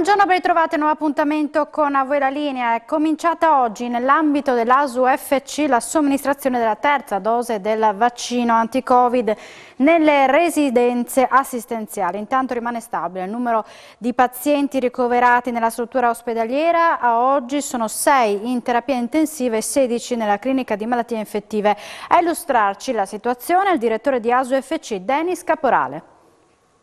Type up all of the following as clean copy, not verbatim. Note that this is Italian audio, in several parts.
Buongiorno, ben ritrovati a un nuovo appuntamento con A voi la linea. È cominciata oggi nell'ambito dell'ASUFC la somministrazione della terza dose del vaccino anti-Covid nelle residenze assistenziali. Intanto rimane stabile il numero di pazienti ricoverati nella struttura ospedaliera. A oggi sono 6 in terapia intensiva e 16 nella clinica di malattie infettive. A illustrarci la situazione è il direttore di ASUFC, Denis Caporale.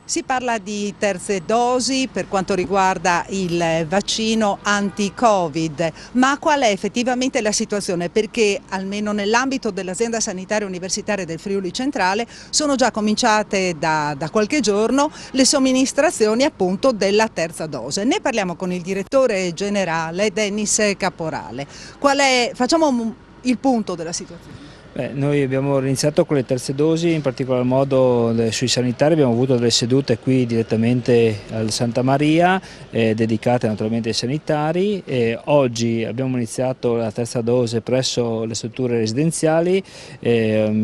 Si parla di terze dosi per quanto riguarda il vaccino anti-Covid, ma qual è effettivamente la situazione? Perché almeno nell'ambito dell'azienda sanitaria universitaria del Friuli Centrale sono già cominciate da qualche giorno le somministrazioni appunto della terza dose. Ne parliamo con il direttore generale Denis Caporale. Facciamo il punto della situazione. Noi abbiamo iniziato con le terze dosi, in particolar modo sui sanitari abbiamo avuto delle sedute qui direttamente al Santa Maria, dedicate naturalmente ai sanitari. Oggi abbiamo iniziato la terza dose presso le strutture residenziali,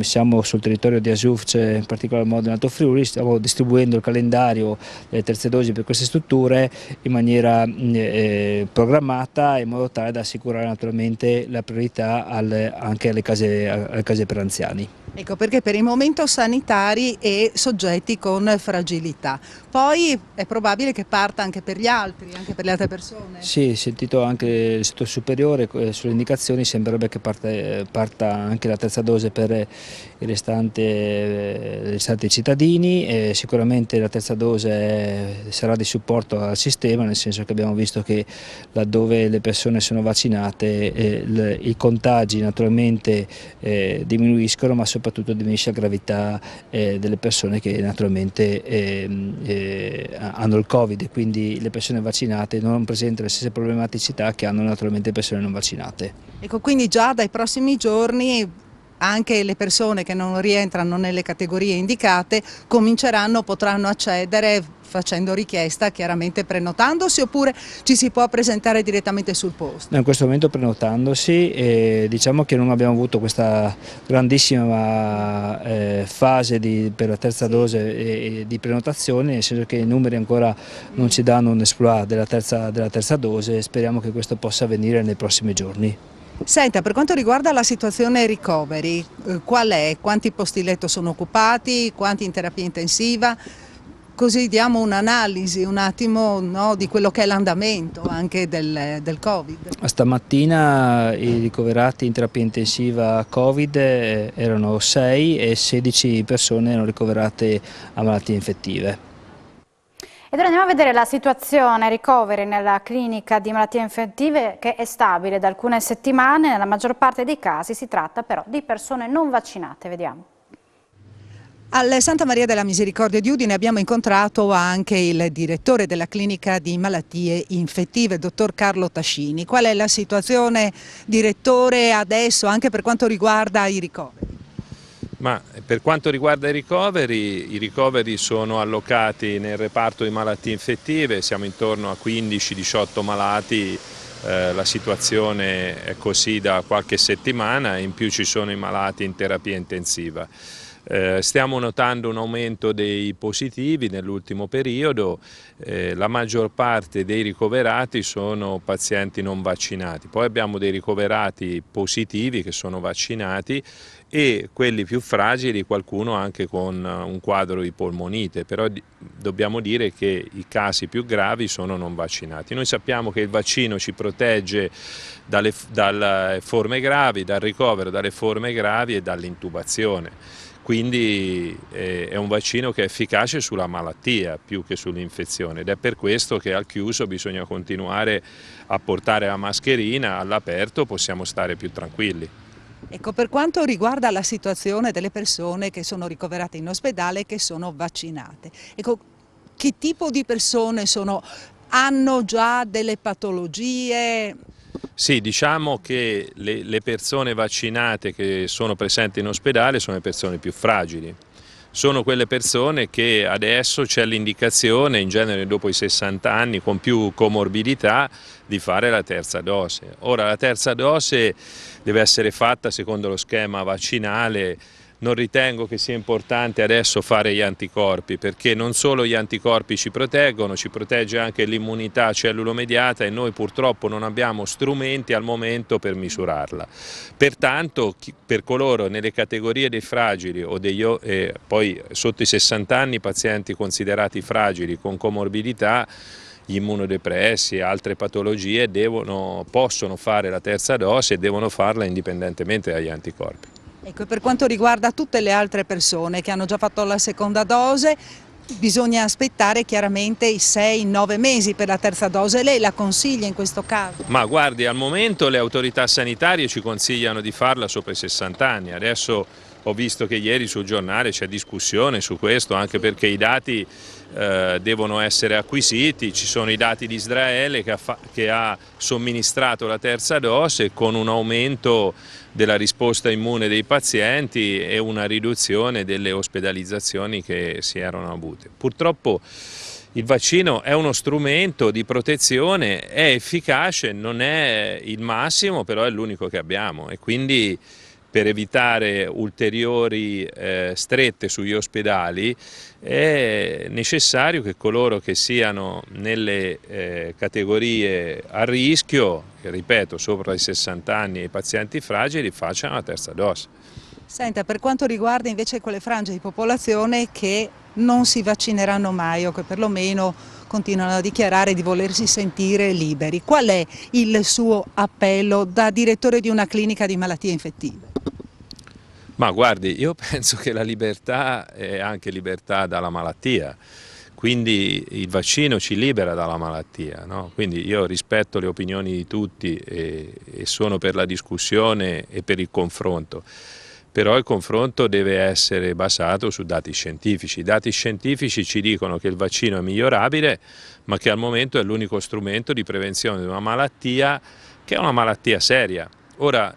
siamo sul territorio di ASUFC, in particolar modo in Alto Friuli, stiamo distribuendo il calendario delle terze dosi per queste strutture in maniera programmata, in modo tale da assicurare naturalmente la priorità anche alle case per anziani. Ecco, perché per il momento sanitari e soggetti con fragilità. Poi è probabile che parta anche per gli altri, anche per le altre persone? Sì, sentito anche il settore superiore sulle indicazioni, sembrerebbe che parta anche la terza dose per i restanti cittadini. E sicuramente la terza dose sarà di supporto al sistema, nel senso che abbiamo visto che laddove le persone sono vaccinate i contagi naturalmente diminuiscono, ma soprattutto diminuisce la gravità delle persone che naturalmente hanno il Covid, quindi le persone vaccinate non presentano le stesse problematicità che hanno naturalmente le persone non vaccinate. Ecco, quindi già dai prossimi giorni anche le persone che non rientrano nelle categorie indicate potranno accedere facendo richiesta, chiaramente prenotandosi, oppure ci si può presentare direttamente sul posto? In questo momento prenotandosi, diciamo che non abbiamo avuto questa grandissima fase per la terza dose di prenotazione, nel senso che i numeri ancora non ci danno un exploit della terza dose, e speriamo che questo possa avvenire nei prossimi giorni. Senta, per quanto riguarda la situazione ricoveri, qual è? Quanti posti letto sono occupati? Quanti in terapia intensiva? Così diamo un'analisi un attimo, no, di quello che è l'andamento anche del Covid. Stamattina i ricoverati in terapia intensiva Covid erano 6 e 16 persone erano ricoverate a malattie infettive. Ed ora andiamo a vedere la situazione ricoveri nella clinica di malattie infettive, che è stabile da alcune settimane. Nella maggior parte dei casi si tratta però di persone non vaccinate. Vediamo. Al Santa Maria della Misericordia di Udine abbiamo incontrato anche il direttore della clinica di malattie infettive, il dottor Carlo Tascini. Qual è la situazione, direttore, adesso anche per quanto riguarda i ricoveri? Ma per quanto riguarda i ricoveri sono allocati nel reparto di malattie infettive, siamo intorno a 15-18 malati, la situazione è così da qualche settimana, in più ci sono i malati in terapia intensiva. Stiamo notando un aumento dei positivi nell'ultimo periodo, la maggior parte dei ricoverati sono pazienti non vaccinati, poi abbiamo dei ricoverati positivi che sono vaccinati e quelli più fragili, qualcuno anche con un quadro di polmonite, però dobbiamo dire che i casi più gravi sono non vaccinati. Noi sappiamo che il vaccino ci protegge dalle forme gravi, dal ricovero, dalle forme gravi e dall'intubazione. Quindi è un vaccino che è efficace sulla malattia più che sull'infezione, ed è per questo che al chiuso bisogna continuare a portare la mascherina, all'aperto possiamo stare più tranquilli. Ecco, per quanto riguarda la situazione delle persone che sono ricoverate in ospedale e che sono vaccinate, ecco, che tipo di persone hanno già delle patologie? Sì, diciamo che le persone vaccinate che sono presenti in ospedale sono le persone più fragili. Sono quelle persone che adesso c'è l'indicazione, in genere dopo i 60 anni, con più comorbidità, di fare la terza dose. Ora, la terza dose deve essere fatta secondo lo schema vaccinale non ritengo che sia importante adesso fare gli anticorpi, perché non solo gli anticorpi ci proteggono, ci protegge anche l'immunità cellulo-mediata e noi purtroppo non abbiamo strumenti al momento per misurarla. Pertanto per coloro nelle categorie dei fragili o poi sotto i 60 anni pazienti considerati fragili con comorbidità, gli immunodepressi e altre patologie possono fare la terza dose e devono farla indipendentemente dagli anticorpi. Ecco, per quanto riguarda tutte le altre persone che hanno già fatto la seconda dose, bisogna aspettare chiaramente i 6-9 mesi per la terza dose. Lei la consiglia in questo caso? Ma guardi, al momento le autorità sanitarie ci consigliano di farla sopra i 60 anni. Adesso ho visto che ieri sul giornale c'è discussione su questo, anche perché i dati devono essere acquisiti. Ci sono i dati di Israele che ha somministrato la terza dose con un aumento della risposta immune dei pazienti e una riduzione delle ospedalizzazioni che si erano avute. Purtroppo il vaccino è uno strumento di protezione, è efficace, non è il massimo, però è l'unico che abbiamo e quindi per evitare ulteriori strette sugli ospedali è necessario che coloro che siano nelle categorie a rischio, che ripeto sopra i 60 anni e i pazienti fragili, facciano la terza dose. Senta, per quanto riguarda invece quelle frange di popolazione che non si vaccineranno mai o che perlomeno continuano a dichiarare di volersi sentire liberi, qual è il suo appello da direttore di una clinica di malattie infettive? Ma guardi, io penso che la libertà è anche libertà dalla malattia, quindi il vaccino ci libera dalla malattia, no? Quindi io rispetto le opinioni di tutti e sono per la discussione e per il confronto, però il confronto deve essere basato su dati scientifici. I dati scientifici ci dicono che il vaccino è migliorabile, ma che al momento è l'unico strumento di prevenzione di una malattia che è una malattia seria. Ora,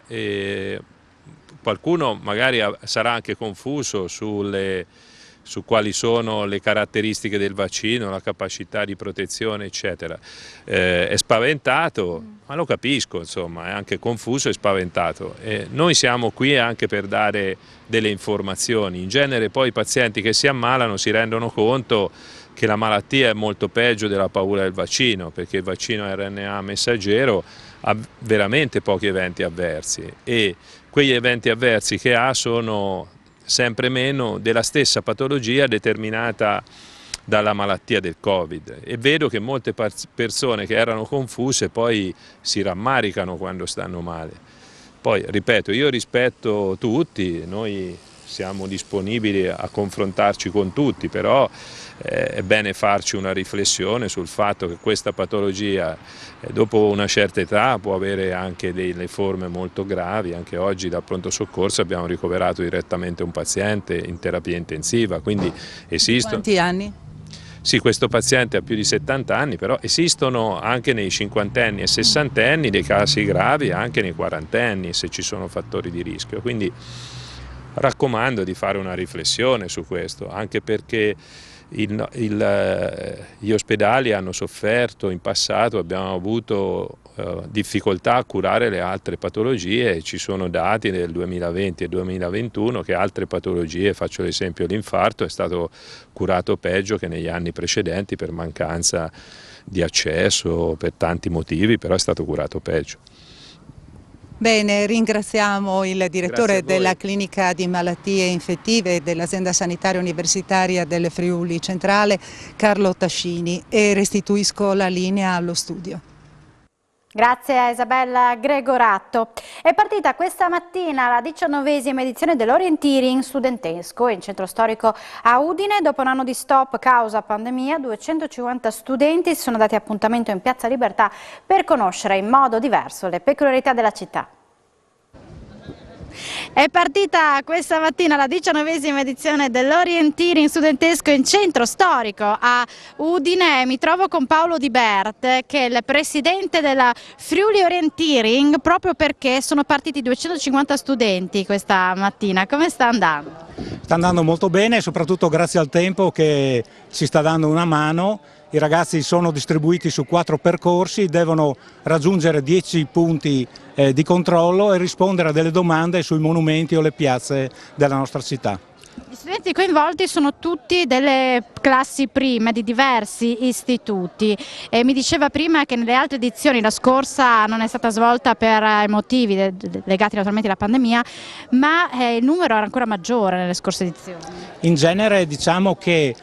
qualcuno magari sarà anche confuso su quali sono le caratteristiche del vaccino, la capacità di protezione, eccetera. È spaventato, ma lo capisco, insomma, è anche confuso e spaventato. Noi siamo qui anche per dare delle informazioni. In genere poi i pazienti che si ammalano si rendono conto che la malattia è molto peggio della paura del vaccino, perché il vaccino RNA messaggero ha veramente pochi eventi avversi e quegli eventi avversi che ha sono sempre meno della stessa patologia determinata dalla malattia del Covid e vedo che molte persone che erano confuse poi si rammaricano quando stanno male. Poi, ripeto, io rispetto tutti, noi siamo disponibili a confrontarci con tutti, però è bene farci una riflessione sul fatto che questa patologia dopo una certa età può avere anche delle forme molto gravi. Anche oggi dal pronto soccorso abbiamo ricoverato direttamente un paziente in terapia intensiva, quindi esistono... Quanti anni? Sì, questo paziente ha più di 70 anni, però esistono anche nei cinquantenni e sessantenni dei casi gravi, anche nei quarantenni se ci sono fattori di rischio, quindi raccomando di fare una riflessione su questo, anche perché gli ospedali hanno sofferto in passato, abbiamo avuto difficoltà a curare le altre patologie e ci sono dati del 2020 e 2021 che altre patologie, faccio l'esempio l'infarto, è stato curato peggio che negli anni precedenti per mancanza di accesso, per tanti motivi, però è stato curato peggio. Bene, ringraziamo il direttore della clinica di malattie infettive dell'azienda sanitaria universitaria del Friuli Centrale, Carlo Tascini, e restituisco la linea allo studio. Grazie a Isabella Gregoratto. È partita questa mattina la 19ª edizione dell'Orienteering studentesco in centro storico a Udine. Dopo un anno di stop causa pandemia, 250 studenti si sono dati appuntamento in Piazza Libertà per conoscere in modo diverso le peculiarità della città. È partita questa mattina la 19ª edizione dell'Orienteering studentesco in centro storico a Udine. Mi trovo con Paolo Di Bert, che è il presidente della Friuli Orienteering, proprio perché sono partiti 250 studenti questa mattina. Come sta andando? Sta andando molto bene, soprattutto grazie al tempo che ci sta dando una mano. I ragazzi sono distribuiti su 4 percorsi, devono raggiungere 10 punti di controllo e rispondere a delle domande sui monumenti o le piazze della nostra città. Gli studenti coinvolti sono tutti delle classi prime di diversi istituti e mi diceva prima che nelle altre edizioni la scorsa non è stata svolta per motivi legati naturalmente alla pandemia, ma il numero era ancora maggiore nelle scorse edizioni. In genere diciamo che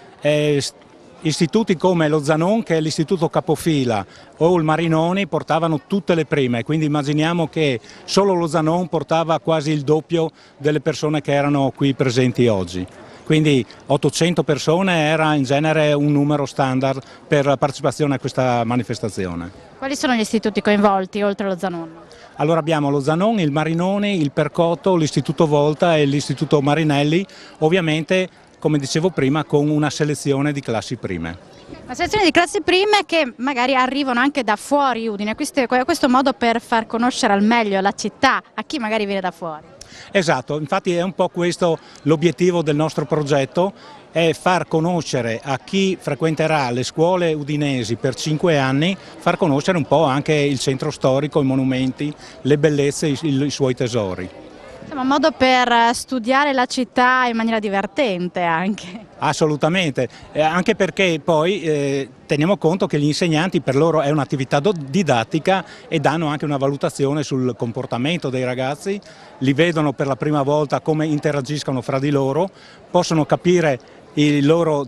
istituti come lo Zanon, che è l'istituto capofila, o il Marinoni portavano tutte le prime, quindi immaginiamo che solo lo Zanon portava quasi il doppio delle persone che erano qui presenti oggi. Quindi 800 persone era in genere un numero standard per la partecipazione a questa manifestazione. Quali sono gli istituti coinvolti oltre lo Zanon? Allora abbiamo lo Zanon, il Marinoni, il Percotto, l'Istituto Volta e l'Istituto Marinelli, ovviamente come dicevo prima con una selezione di classi prime. Una selezione di classi prime che magari arrivano anche da fuori Udine, questo modo per far conoscere al meglio la città a chi magari viene da fuori. Esatto, infatti è un po' questo l'obiettivo del nostro progetto, è far conoscere a chi frequenterà le scuole udinesi per 5 anni, far conoscere un po' anche il centro storico, i monumenti, le bellezze, i suoi tesori. Insomma, un modo per studiare la città in maniera divertente anche. Assolutamente, anche perché poi teniamo conto che gli insegnanti per loro è un'attività didattica e danno anche una valutazione sul comportamento dei ragazzi, li vedono per la prima volta come interagiscono fra di loro, possono capire i loro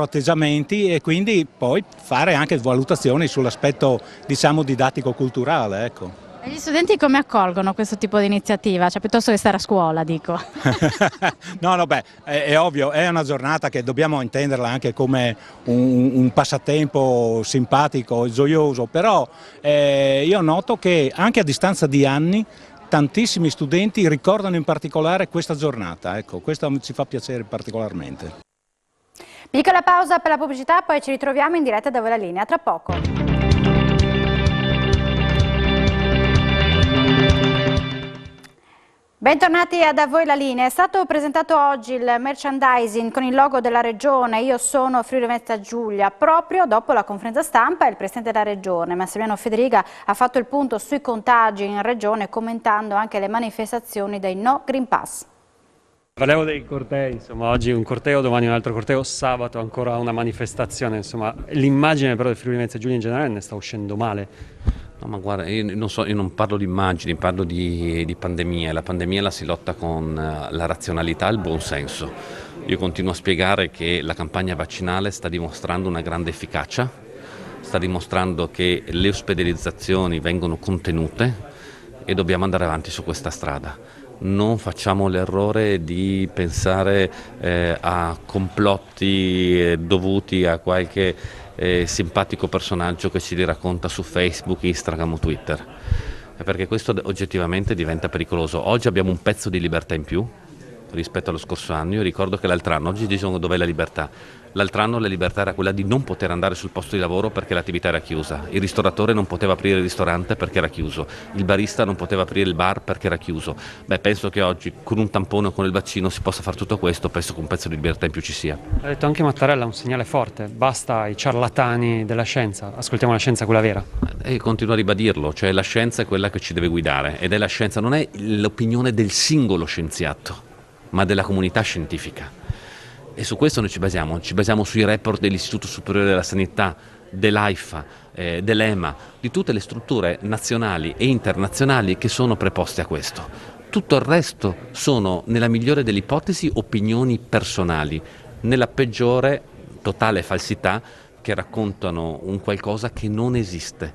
atteggiamenti e quindi poi fare anche valutazioni sull'aspetto diciamo didattico-culturale. Ecco. E gli studenti come accolgono questo tipo di iniziativa? Cioè piuttosto che stare a scuola, dico. No, beh, è ovvio, è una giornata che dobbiamo intenderla anche come un passatempo simpatico e gioioso, però io noto che anche a distanza di anni tantissimi studenti ricordano in particolare questa giornata, ecco, questo ci fa piacere particolarmente. Piccola pausa per la pubblicità, poi ci ritroviamo in diretta da Voi la Linea, tra poco. Bentornati a Da Voi la Linea. È stato presentato oggi il merchandising con il logo della Regione Io sono Friuli Venezia Giulia. Proprio dopo la conferenza stampa il Presidente della Regione, Massimiliano Federica, ha fatto il punto sui contagi in Regione commentando anche le manifestazioni dei No Green Pass. Parliamo dei cortei, insomma, oggi un corteo, domani un altro corteo, sabato ancora una manifestazione, insomma, l'immagine però del Friuli Venezia Giulia in generale ne sta uscendo male. No, ma guarda, io non parlo di immagini, parlo di pandemia. La pandemia la si lotta con la razionalità e il buonsenso. Io continuo a spiegare che la campagna vaccinale sta dimostrando una grande efficacia, sta dimostrando che le ospedalizzazioni vengono contenute e dobbiamo andare avanti su questa strada. Non facciamo l'errore di pensare a complotti dovuti a qualche simpatico personaggio che ci li racconta su Facebook, Instagram o Twitter, perché questo oggettivamente diventa pericoloso. Oggi abbiamo un pezzo di libertà in più rispetto allo scorso anno. Io ricordo che l'altro anno, oggi diciamo dov'è la libertà? L'altro anno la libertà era quella di non poter andare sul posto di lavoro perché l'attività era chiusa, il ristoratore non poteva aprire il ristorante perché era chiuso, il barista non poteva aprire il bar perché era chiuso. Beh, penso che oggi con un tampone o con il vaccino si possa fare tutto questo, penso che un pezzo di libertà in più ci sia. Ha detto anche Mattarella, un segnale forte, basta i ciarlatani della scienza, ascoltiamo la scienza, quella vera. E continuo a ribadirlo, cioè la scienza è quella che ci deve guidare ed è la scienza, non è l'opinione del singolo scienziato, ma della comunità scientifica. E su questo noi ci basiamo sui report dell'Istituto Superiore della Sanità, dell'AIFA, dell'EMA, di tutte le strutture nazionali e internazionali che sono preposte a questo. Tutto il resto sono, nella migliore delle ipotesi, opinioni personali, nella peggiore totale falsità che raccontano un qualcosa che non esiste.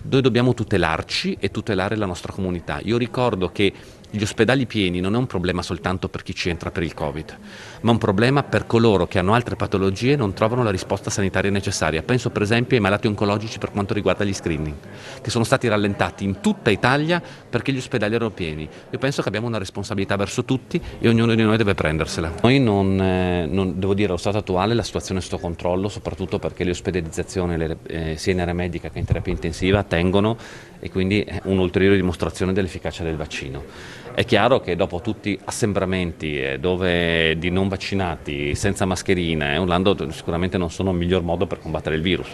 Noi dobbiamo tutelarci e tutelare la nostra comunità. Io ricordo che gli ospedali pieni non è un problema soltanto per chi ci entra per il Covid, ma un problema per coloro che hanno altre patologie e non trovano la risposta sanitaria necessaria. Penso per esempio ai malati oncologici per quanto riguarda gli screening, che sono stati rallentati in tutta Italia perché gli ospedali erano pieni. Io penso che abbiamo una responsabilità verso tutti e ognuno di noi deve prendersela. Noi non devo dire, allo stato attuale la situazione è sotto controllo, soprattutto perché le ospedalizzazioni sia in area medica che in terapia intensiva tengono, e quindi è un'ulteriore dimostrazione dell'efficacia del vaccino. È chiaro che dopo tutti assembramenti dove di non vaccinati, senza mascherine, urlando, sicuramente non sono il miglior modo per combattere il virus.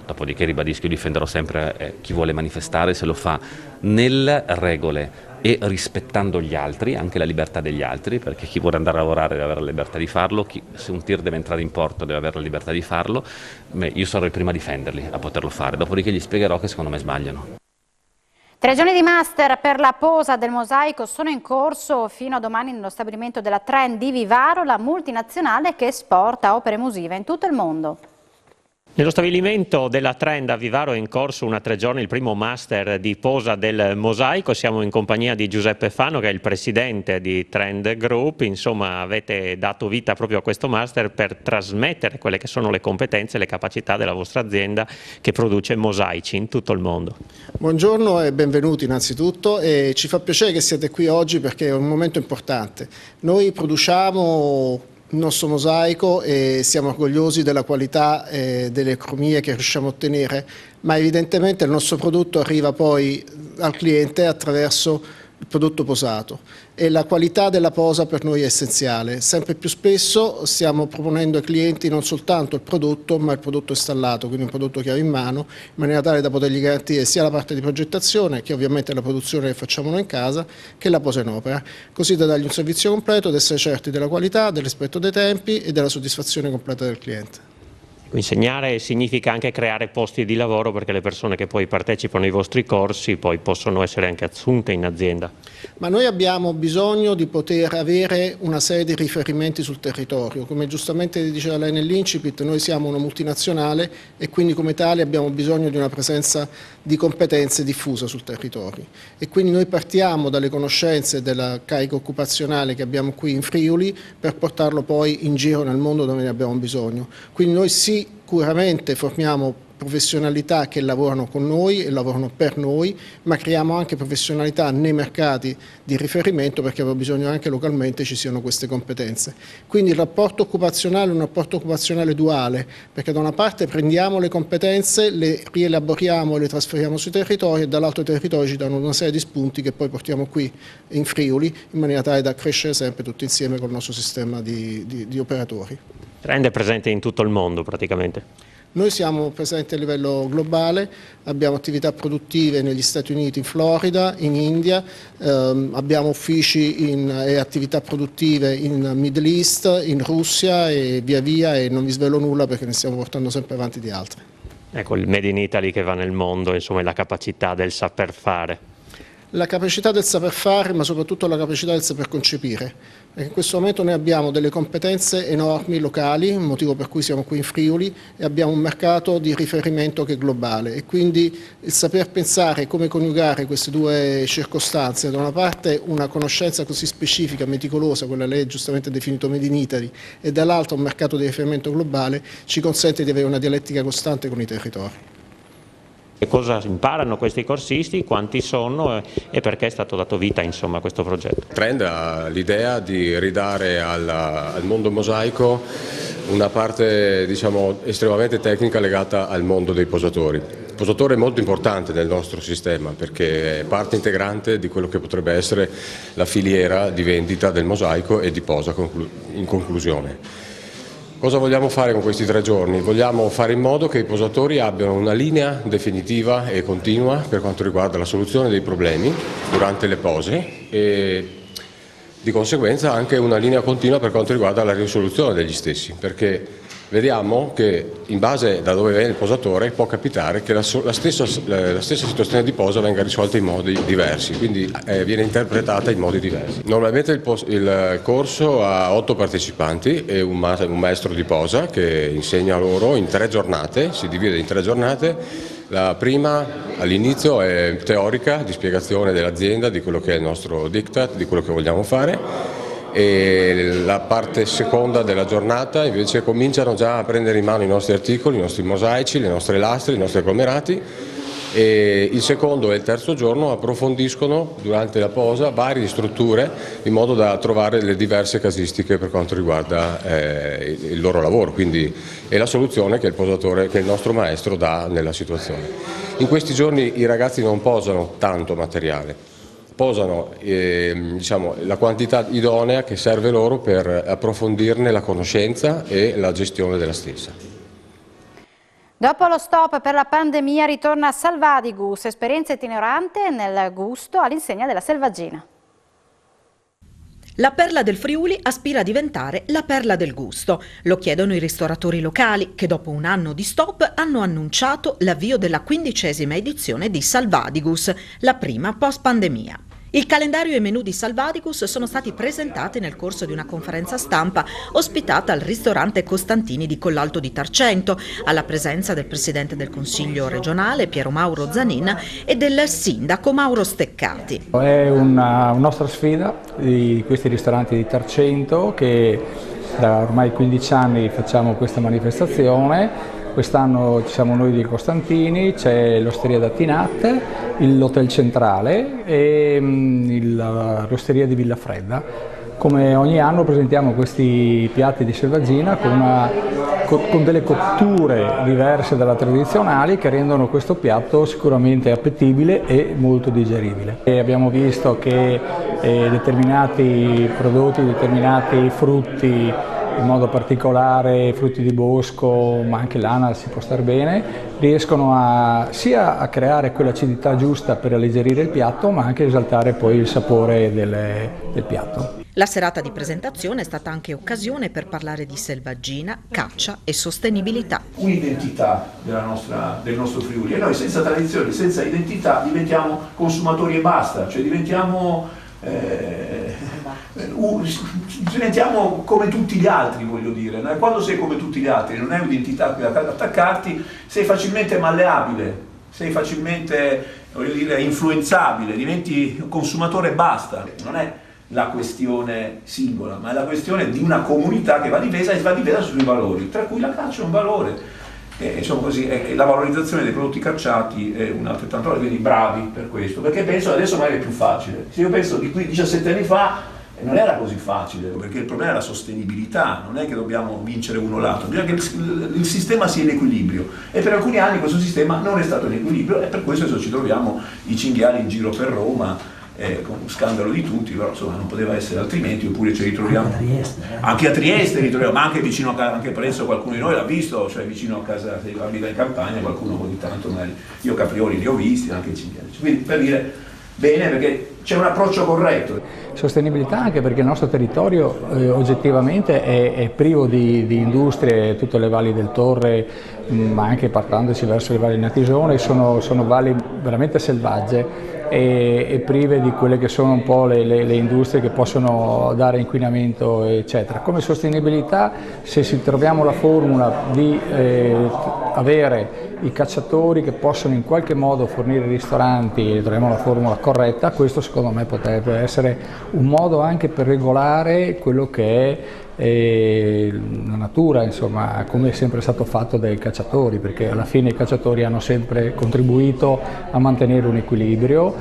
Dopodiché ribadisco, io difenderò sempre chi vuole manifestare se lo fa nelle regole e rispettando gli altri, anche la libertà degli altri, perché chi vuole andare a lavorare deve avere la libertà di farlo, se un tir deve entrare in porto deve avere la libertà di farlo. Io sarò il primo a difenderli, a poterlo fare, dopodiché gli spiegherò che secondo me sbagliano. 3 giorni di master per la posa del mosaico sono in corso fino a domani nello stabilimento della Trend di Vivaro, la multinazionale che esporta opere musive in tutto il mondo. Nello stabilimento della Trend a Vivaro è in corso una 3 giorni il primo master di posa del mosaico. Siamo in compagnia di Giuseppe Fano, che è il presidente di Trend Group. Insomma, avete dato vita proprio a questo master per trasmettere quelle che sono le competenze e le capacità della vostra azienda che produce mosaici in tutto il mondo. Buongiorno e benvenuti innanzitutto, e ci fa piacere che siate qui oggi perché è un momento importante. Noi produciamo il nostro mosaico e siamo orgogliosi della qualità e delle cromie che riusciamo a ottenere, ma evidentemente il nostro prodotto arriva poi al cliente attraverso il prodotto posato e la qualità della posa per noi è essenziale. Sempre più spesso stiamo proponendo ai clienti non soltanto il prodotto, ma il prodotto installato, quindi un prodotto che ha in mano, in maniera tale da potergli garantire sia la parte di progettazione, che ovviamente è la produzione che facciamo noi in casa, che la posa in opera, così da dargli un servizio completo ed essere certi della qualità, del rispetto dei tempi e della soddisfazione completa del cliente. Insegnare significa anche creare posti di lavoro, perché le persone che poi partecipano ai vostri corsi poi possono essere anche assunte in azienda. Ma noi abbiamo bisogno di poter avere una serie di riferimenti sul territorio. Come giustamente diceva lei nell'incipit, noi siamo una multinazionale e quindi come tale abbiamo bisogno di una presenza di competenze diffusa sul territorio. E quindi noi partiamo dalle conoscenze della carica occupazionale che abbiamo qui in Friuli per portarlo poi in giro nel mondo dove ne abbiamo bisogno. Quindi noi sicuramente formiamo professionalità che lavorano con noi e lavorano per noi, ma creiamo anche professionalità nei mercati di riferimento perché abbiamo bisogno anche localmente ci siano queste competenze. Quindi il rapporto occupazionale è un rapporto occupazionale duale, perché da una parte prendiamo le competenze, le rielaboriamo e le trasferiamo sui territori e dall'altro territorio ci danno una serie di spunti che poi portiamo qui in Friuli in maniera tale da crescere sempre tutti insieme col nostro sistema di operatori. Trend è presente in tutto il mondo praticamente. Noi siamo presenti a livello globale, abbiamo attività produttive negli Stati Uniti, in Florida, in India, abbiamo uffici e attività produttive in Middle East, in Russia e via via, e non vi svelo nulla perché ne stiamo portando sempre avanti di altre. Ecco, il Made in Italy che va nel mondo, insomma, è la capacità del saper fare. La capacità del saper fare, ma soprattutto la capacità del saper concepire. Perché in questo momento noi abbiamo delle competenze enormi locali, il motivo per cui siamo qui in Friuli, e abbiamo un mercato di riferimento che è globale. E quindi il saper pensare come coniugare queste due circostanze, da una parte una conoscenza così specifica, meticolosa, quella lei giustamente ha definito Made in Italy, e dall'altro un mercato di riferimento globale, ci consente di avere una dialettica costante con i territori. Che cosa imparano questi corsisti, quanti sono e perché è stato dato vita insomma, a questo progetto? Trend ha l'idea di ridare al mondo mosaico una parte diciamo, estremamente tecnica legata al mondo dei posatori. Il posatore è molto importante nel nostro sistema perché è parte integrante di quello che potrebbe essere la filiera di vendita del mosaico e di posa in conclusione. Cosa vogliamo fare con questi 3 giorni? Vogliamo fare in modo che i posatori abbiano una linea definitiva e continua per quanto riguarda la soluzione dei problemi durante le pose e di conseguenza anche una linea continua per quanto riguarda la risoluzione degli stessi, perché vediamo che in base da dove viene il posatore può capitare che la stessa situazione di posa venga risolta in modi diversi, quindi viene interpretata in modi diversi. Normalmente il corso ha 8 partecipanti e un maestro di posa che insegna loro in 3 giornate, si divide in 3 giornate. La prima all'inizio è teorica, di spiegazione dell'azienda, di quello che è il nostro diktat, di quello che vogliamo fare. E la parte seconda della giornata invece cominciano già a prendere in mano i nostri articoli, i nostri mosaici, le nostre lastre, i nostri agglomerati, e il secondo e il terzo giorno approfondiscono durante la posa varie strutture in modo da trovare le diverse casistiche per quanto riguarda il loro lavoro, quindi è la soluzione che il nostro maestro dà nella situazione. In questi giorni i ragazzi non posano tanto materiale, posano diciamo, la quantità idonea che serve loro per approfondirne la conoscenza e la gestione della stessa. Dopo lo stop per la pandemia ritorna Salvadigus, esperienza itinerante nel gusto all'insegna della selvaggina. La perla del Friuli aspira a diventare la perla del gusto. Lo chiedono i ristoratori locali che dopo un anno di stop hanno annunciato l'avvio della 15ª edizione di Salvadigus, la prima post pandemia. Il calendario e i menù di Salvadigus sono stati presentati nel corso di una conferenza stampa ospitata al ristorante Costantini di Collalto di Tarcento, alla presenza del presidente del Consiglio regionale Piero Mauro Zanin e del sindaco Mauro Steccati. È una nostra sfida di questi ristoranti di Tarcento che da ormai 15 anni facciamo questa manifestazione. Quest'anno ci siamo noi di Costantini, c'è l'Osteria da Tinat, l'Hotel Centrale e l'Osteria di Villafredda. Come ogni anno presentiamo questi piatti di selvaggina con delle cotture diverse dalle tradizionali che rendono questo piatto sicuramente appetibile e molto digeribile. E abbiamo visto che determinati prodotti, determinati frutti, in modo particolare frutti di bosco, ma anche l'ananas si può star bene, riescono sia a creare quell'acidità giusta per alleggerire il piatto, ma anche esaltare poi il sapore del piatto. La serata di presentazione è stata anche occasione per parlare di selvaggina, caccia e sostenibilità. Un'identità del nostro Friuli, e noi senza tradizione, senza identità diventiamo consumatori e basta, cioè diventiamo come tutti gli altri, voglio dire. Quando sei come tutti gli altri, non hai un'identità a cui attaccarti, sei facilmente malleabile, sei facilmente, voglio dire, influenzabile, diventi un consumatore e basta. Non è la questione singola, ma è la questione di una comunità che va difesa e va difesa sui valori, tra cui la caccia è un valore. Insomma così, la valorizzazione dei prodotti cacciati è un altrettanto valore, quindi bravi per questo, perché penso adesso magari è più facile. Se io penso di qui 17 anni fa non era così facile, perché il problema è la sostenibilità, non è che dobbiamo vincere uno o l'altro, bisogna che il sistema sia in equilibrio, e per alcuni anni questo sistema non è stato in equilibrio, e per questo adesso ci troviamo i cinghiali in giro per Roma, con scandalo di tutti, però insomma non poteva essere altrimenti, oppure ci ritroviamo anche a Trieste, ma anche vicino anche presso qualcuno di noi l'ha visto, cioè vicino a casa, se abita in campagna, qualcuno ogni tanto magari, io caprioli li ho visti, anche i cinghiali, quindi per dire bene, perché c'è un approccio corretto. Sostenibilità anche perché il nostro territorio oggettivamente è privo di industrie, tutte le valli del Torre, ma anche partandoci verso le valli di Natisone, sono valli veramente selvagge e prive di quelle che sono un po' le industrie che possono dare inquinamento, eccetera. Come sostenibilità, se ci troviamo la formula di avere i cacciatori che possono in qualche modo fornire i ristoranti e troviamo la formula corretta, questo secondo me potrebbe essere un modo anche per regolare quello che è la natura, insomma, come è sempre stato fatto dai cacciatori, perché alla fine i cacciatori hanno sempre contribuito a mantenere un equilibrio,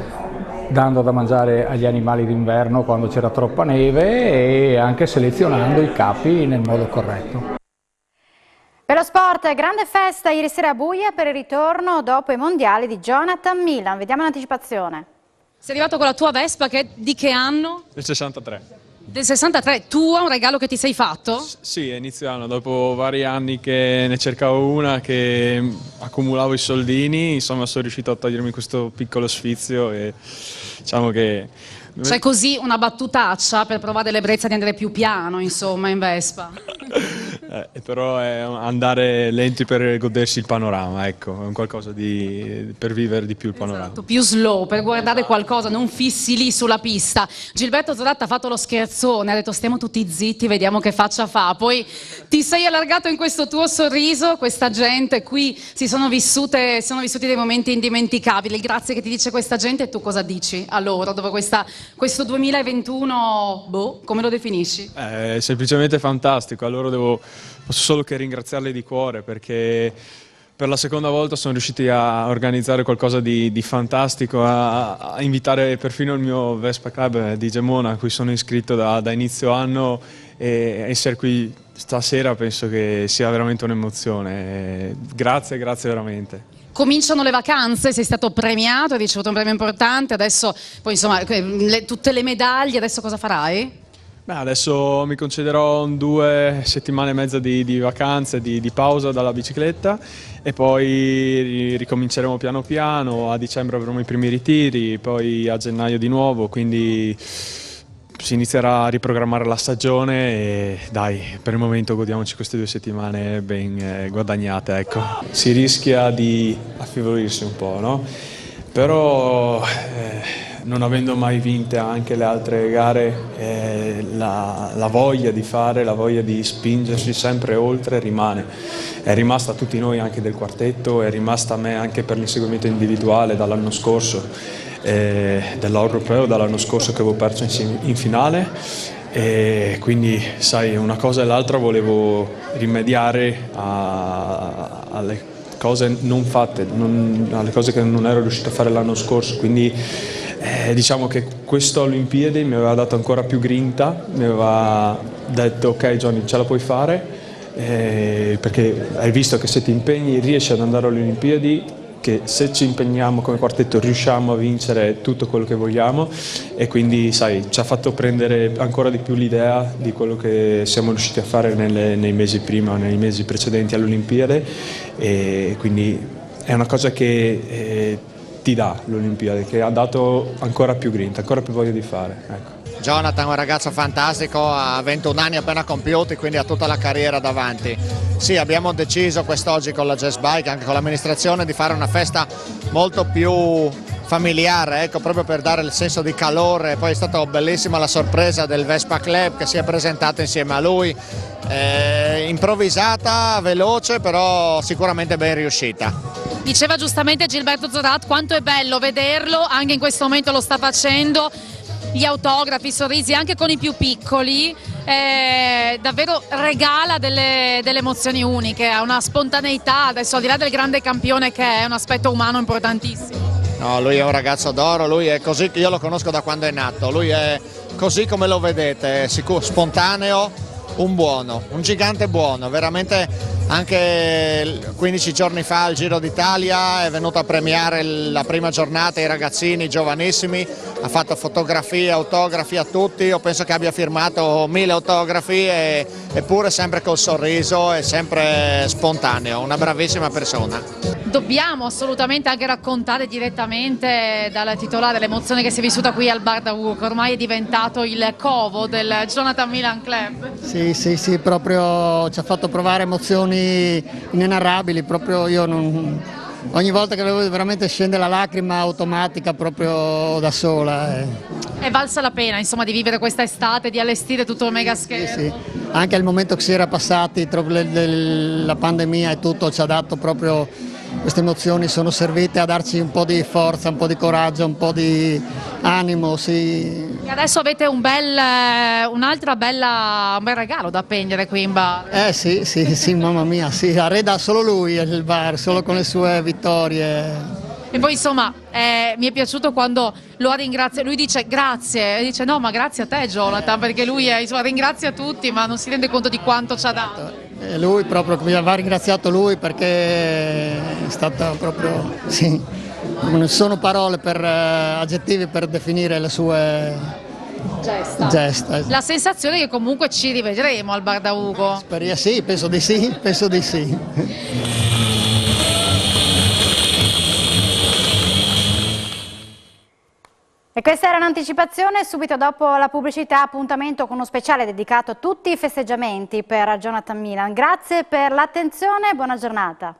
dando da mangiare agli animali d'inverno quando c'era troppa neve e anche selezionando i capi nel modo corretto. Per lo sport, grande festa ieri sera a Buia per il ritorno dopo i mondiali di Jonathan Milan. Vediamo l'anticipazione. Sei arrivato con la tua Vespa, di che anno? Del 63. Del 63, tua, un regalo che ti sei fatto? Sì, inizio anno, dopo vari anni che ne cercavo una, che accumulavo i soldini, insomma sono riuscito a togliermi questo piccolo sfizio e diciamo che... C'è così una battutaccia per provare l'ebbrezza di andare più piano, insomma, in Vespa. Però è andare lenti per godersi il panorama, ecco, è un qualcosa per vivere di più il panorama. Esatto, più slow, per guardare qualcosa, non fissi lì sulla pista. Gilberto Zoratta ha fatto lo scherzone, ha detto stiamo tutti zitti, vediamo che faccia fa. Poi ti sei allargato in questo tuo sorriso, questa gente qui sono vissuti dei momenti indimenticabili. Grazie che ti dice questa gente, e tu cosa dici a loro dopo questo 2021, come lo definisci? È semplicemente fantastico, a loro posso solo che ringraziarli di cuore, perché per la seconda volta sono riusciti a organizzare qualcosa di fantastico, a invitare perfino il mio Vespa Club di Gemona, a cui sono iscritto da inizio anno, e essere qui stasera penso che sia veramente un'emozione. Grazie veramente. cominciano le vacanze, sei stato premiato, hai ricevuto un premio importante, adesso poi insomma tutte le medaglie, adesso cosa farai? Beh, adesso mi concederò 2 settimane e mezza di vacanze, di pausa dalla bicicletta e poi ricominceremo piano piano, a dicembre avremo i primi ritiri, poi a gennaio di nuovo, quindi si inizierà a riprogrammare la stagione e dai, per il momento godiamoci queste 2 settimane ben guadagnate, ecco. Si rischia di affievolirsi un po', no? Però non avendo mai vinte anche le altre gare, la voglia di fare, la voglia di spingersi sempre oltre rimane. È rimasta a tutti noi anche del quartetto, è rimasta a me anche per l'inseguimento individuale dall'anno scorso. Dell'Europeo dall'anno scorso che avevo perso in finale e quindi sai, una cosa e l'altra volevo rimediare alle cose non fatte, alle cose che non ero riuscito a fare l'anno scorso, quindi diciamo che questa Olimpiadi mi aveva dato ancora più grinta, mi aveva detto ok Johnny, ce la puoi fare, perché hai visto che se ti impegni riesci ad andare alle Olimpiadi, che se ci impegniamo come quartetto riusciamo a vincere tutto quello che vogliamo e quindi sai, ci ha fatto prendere ancora di più l'idea di quello che siamo riusciti a fare nei mesi prima, nei mesi precedenti all'Olimpiade e quindi è una cosa che ti dà l'Olimpiade, che ha dato ancora più grinta, ancora più voglia di fare. Ecco. Jonathan è un ragazzo fantastico, ha 21 anni appena compiuti, quindi ha tutta la carriera davanti. Sì, abbiamo deciso quest'oggi con la Jazz Bike, anche con l'amministrazione, di fare una festa molto più familiare, ecco, proprio per dare il senso di calore. Poi è stata bellissima la sorpresa del Vespa Club che si è presentato insieme a lui, improvvisata, veloce, però sicuramente ben riuscita. Diceva giustamente Gilberto Zorat quanto è bello vederlo, anche in questo momento lo sta facendo, gli autografi, i sorrisi anche con i più piccoli, davvero regala delle emozioni uniche, ha una spontaneità, adesso al di là del grande campione che è un aspetto umano importantissimo. No, lui è un ragazzo d'oro, lui è così, io lo conosco da quando è nato, lui è così come lo vedete, è sicuro, spontaneo, un buono, un gigante buono, veramente. Anche 15 giorni fa al Giro d'Italia è venuto a premiare la prima giornata i ragazzini giovanissimi, ha fatto fotografie, autografi a tutti, io penso che abbia firmato 1000 autografi eppure sempre col sorriso e sempre spontaneo, una bravissima persona. Dobbiamo assolutamente anche raccontare direttamente dal titolare l'emozione che si è vissuta qui al Bar da Ugo, che ormai è diventato il covo del Jonathan Milan Club. Sì, proprio ci ha fatto provare emozioni inenarrabili, proprio io ogni volta che avevo veramente scende la lacrima automatica proprio da sola. È valsa la pena insomma di vivere questa estate, di allestire tutto il mega schermo. Sì. Anche al momento che si era passati la pandemia e tutto ci ha dato proprio queste emozioni, sono servite a darci un po' di forza, un po' di coraggio, un po' di animo. Sì. E adesso avete un bel regalo da appendere qui in bar. Sì, mamma mia, sì, arreda solo lui il bar, solo con le sue vittorie. E poi insomma mi è piaciuto quando lo ha ringraziato, lui dice grazie, e dice no ma grazie a te Jonathan, perché lui ringrazia tutti ma non si rende conto di quanto ci ha dato. Lui proprio, mi va ringraziato lui perché è stato proprio, sì, non ci sono parole aggettivi per definire le sue gesta. La sensazione è che comunque ci rivedremo al Bar da Ugo. Sì, penso di sì. E questa era un'anticipazione, subito dopo la pubblicità appuntamento con uno speciale dedicato a tutti i festeggiamenti per Jonathan Milan. Grazie per l'attenzione e buona giornata.